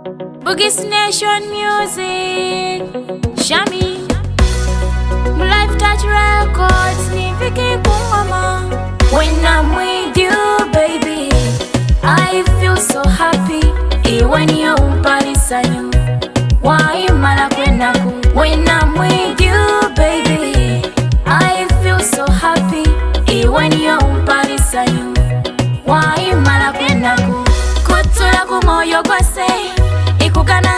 Boogies Nation Music, Shamy, Life Touch Records, Niviki Kumama. When I'm with you, baby, I feel so happy. When you're Palisanyu, why Malakwenaku? When I'm with you, baby, I feel so happy. When you're Palisanyu, why Malakwenaku? Kutula kumoyo kwase ikugana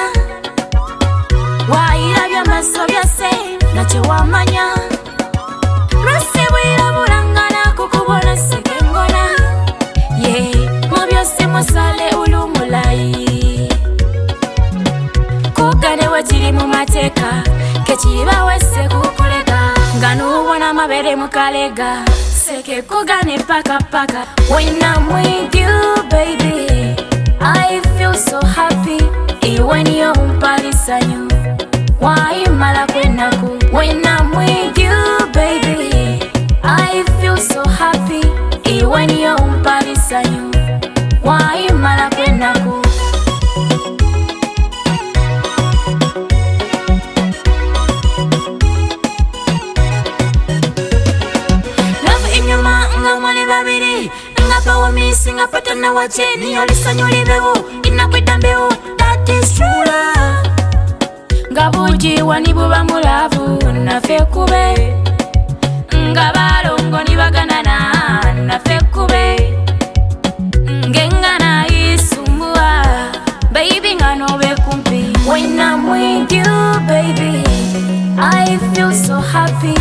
wairabya maso byase nacho wamanya Rusibwira burangana kukubona sekengona ye mubyose musale ulumulayi kugane wakiri mu mateka kekiba wese kukulega ngano ubona mabere mukalega seke kugane paka paka. When I'm with you, baby, I feel so happy. When you're Palisanyu, why Malakwenaku? When I'm with you, baby, I feel so happy. When you're Palisanyu, why Malakwenaku? Love in your mind, ngamwali babiri. Ngapawa misi ngapata na wacheni Yolisanyu libewo, inakwidambewo. That is true love. Ngabuji wanibuba mulavu nafe kube. Ngabalongo nibaganana nafe kube. Ngengana isumbua baby nganobe kumpi. When I'm with you, baby, I feel so happy.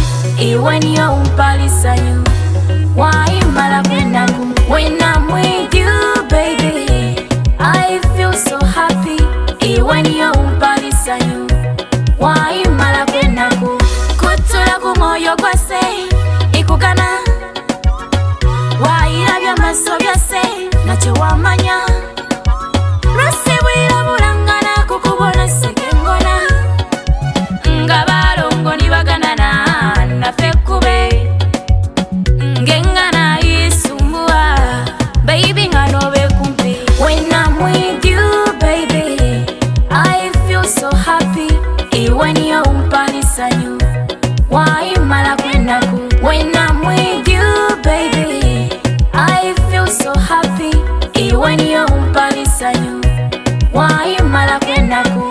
When you're Palisanyu, why Malakwenaku? When I'm with you, baby, I feel so happy. When you're Palisanyu, why Malakwenaku? Kutula kumoyo kwase ikugana wairabya maso byase nacho wamanya Rusibwira burangana kukubona sekengona ngabalongo nibaganana nafe kube ngengana isumbua baby nganobe kumpi. When I'm with you, baby, I feel so happy. When you're Palisanyu, why Malakwenaku? When I'm with you, baby, I feel so happy. When you're Palisanyu, why Malakwenaku?